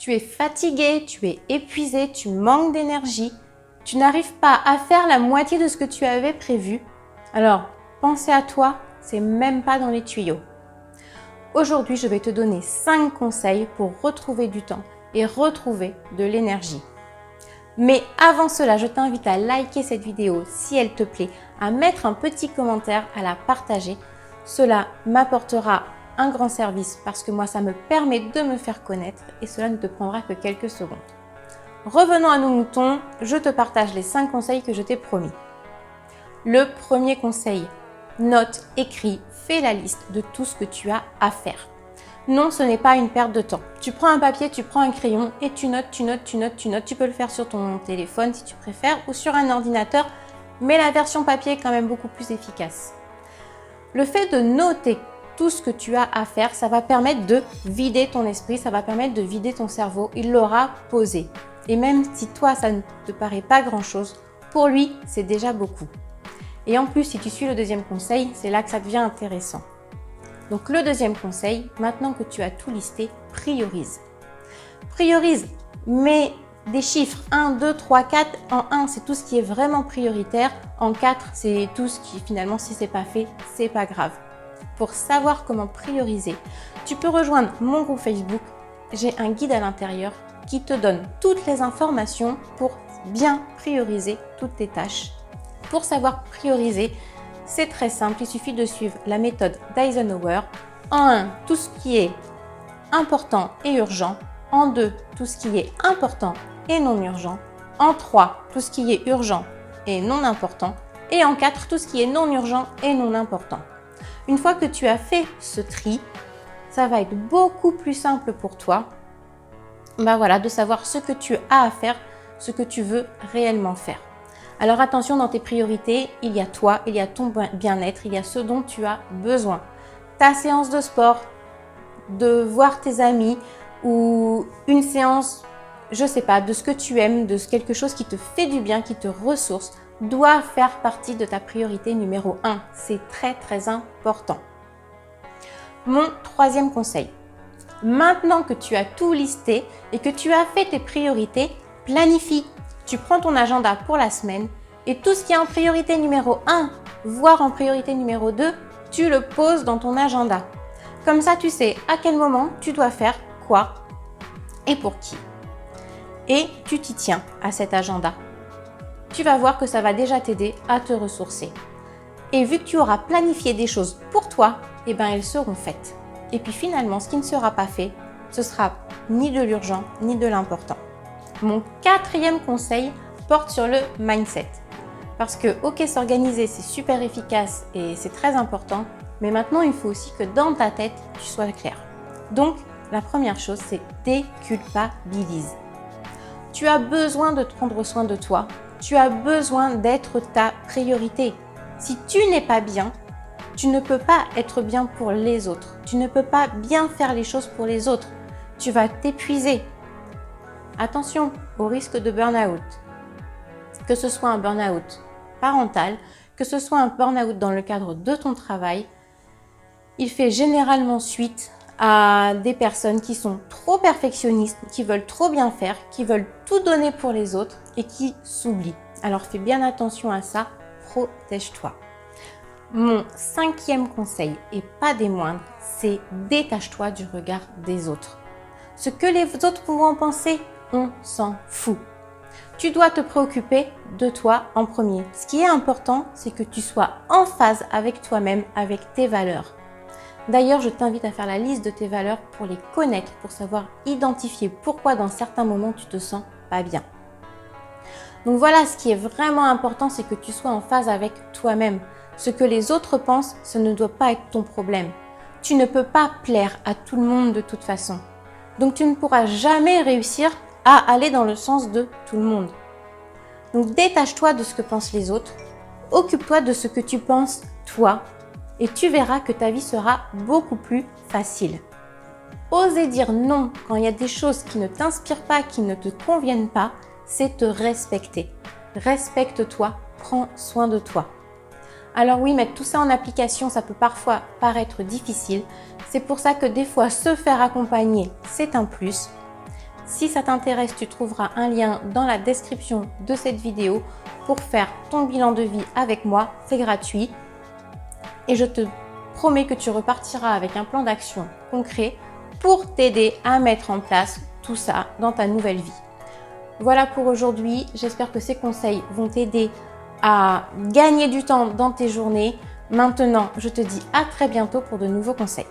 tu es fatigué, tu es épuisé, tu manques d'énergie, tu n'arrives pas à faire la moitié de ce que tu avais prévu, alors penser à toi, c'est même pas dans les tuyaux. Aujourd'hui, je vais te donner 5 conseils pour retrouver du temps et retrouver de l'énergie. Mais avant cela, je t'invite à liker cette vidéo si elle te plaît, à mettre un petit commentaire, à la partager. Cela m'apportera un grand service parce que moi, ça me permet de me faire connaître et cela ne te prendra que quelques secondes. Revenons à nos moutons, je te partage les 5 conseils que je t'ai promis. Le premier conseil, note, écris, fais la liste de tout ce que tu as à faire. Non, ce n'est pas une perte de temps. Tu prends un papier, tu prends un crayon et tu notes, tu notes, tu notes, tu notes. Tu peux le faire sur ton téléphone si tu préfères ou sur un ordinateur, mais la version papier est quand même beaucoup plus efficace. Le fait de noter tout ce que tu as à faire, ça va permettre de vider ton esprit, ça va permettre de vider ton cerveau. Il l'aura posé. Et même si toi, ça ne te paraît pas grand-chose, pour lui, c'est déjà beaucoup. Et en plus, si tu suis le deuxième conseil, c'est là que ça devient intéressant. Donc le deuxième conseil, maintenant que tu as tout listé, priorise. Priorise, mets des chiffres 1, 2, 3, 4. En 1, c'est tout ce qui est vraiment prioritaire. En 4, c'est tout ce qui finalement, si c'est pas fait, c'est pas grave. Pour savoir comment prioriser, tu peux rejoindre mon groupe Facebook. J'ai un guide à l'intérieur qui te donne toutes les informations pour bien prioriser toutes tes tâches. Pour savoir prioriser, c'est très simple, il suffit de suivre la méthode d'Eisenhower. En 1, tout ce qui est important et urgent. En 2, tout ce qui est important et non urgent. En 3, tout ce qui est urgent et non important. Et en 4, tout ce qui est non urgent et non important. Une fois que tu as fait ce tri, ça va être beaucoup plus simple pour toi de savoir ce que tu as à faire, ce que tu veux réellement faire. Alors attention, dans tes priorités, il y a toi, il y a ton bien-être, il y a ce dont tu as besoin. Ta séance de sport, de voir tes amis ou une séance, je sais pas, de ce que tu aimes, de quelque chose qui te fait du bien, qui te ressource, doit faire partie de ta priorité numéro 1. C'est très très important. Mon troisième conseil. Maintenant que tu as tout listé et que tu as fait tes priorités, planifie. Tu prends ton agenda pour la semaine et tout ce qui est en priorité numéro 1, voire en priorité numéro 2, tu le poses dans ton agenda. Comme ça, tu sais à quel moment tu dois faire quoi et pour qui. Et tu t'y tiens à cet agenda. Tu vas voir que ça va déjà t'aider à te ressourcer. Et vu que tu auras planifié des choses pour toi, elles seront faites. Et puis finalement, ce qui ne sera pas fait, ce sera ni de l'urgent, ni de l'important. Mon quatrième conseil porte sur le mindset. Parce que, ok, s'organiser, c'est super efficace et c'est très important, mais maintenant, il faut aussi que dans ta tête, tu sois clair. Donc, la première chose, c'est déculpabilise. Tu as besoin de te prendre soin de toi. Tu as besoin d'être ta priorité. Si tu n'es pas bien, tu ne peux pas être bien pour les autres. Tu ne peux pas bien faire les choses pour les autres. Tu vas t'épuiser. Attention au risque de burn-out. Que ce soit un burn-out parental, que ce soit un burn-out dans le cadre de ton travail, il fait généralement suite à des personnes qui sont trop perfectionnistes, qui veulent trop bien faire, qui veulent tout donner pour les autres et qui s'oublient. Alors fais bien attention à ça, protège-toi. Mon cinquième conseil, et pas des moindres, c'est détache-toi du regard des autres. Ce que les autres pourront penser, on s'en fout. Tu dois te préoccuper de toi en premier. Ce qui est important, c'est que tu sois en phase avec toi-même, avec tes valeurs. D'ailleurs, je t'invite à faire la liste de tes valeurs pour les connaître, pour savoir identifier pourquoi dans certains moments tu te sens pas bien. Donc voilà, ce qui est vraiment important, c'est que tu sois en phase avec toi-même. Ce que les autres pensent, ce ne doit pas être ton problème. Tu ne peux pas plaire à tout le monde de toute façon. Donc tu ne pourras jamais réussir à aller dans le sens de tout le monde. Donc détache-toi de ce que pensent les autres. Occupe-toi de ce que tu penses toi. Et tu verras que ta vie sera beaucoup plus facile. Oser dire non quand il y a des choses qui ne t'inspirent pas, qui ne te conviennent pas, c'est te respecter. Respecte-toi, prends soin de toi. Alors oui, mettre tout ça en application, ça peut parfois paraître difficile. C'est pour ça que des fois, se faire accompagner, c'est un plus. Si ça t'intéresse, tu trouveras un lien dans la description de cette vidéo pour faire ton bilan de vie avec moi. C'est gratuit et je te promets que tu repartiras avec un plan d'action concret pour t'aider à mettre en place tout ça dans ta nouvelle vie. Voilà pour aujourd'hui. J'espère que ces conseils vont t'aider à gagner du temps dans tes journées. Maintenant, je te dis à très bientôt pour de nouveaux conseils.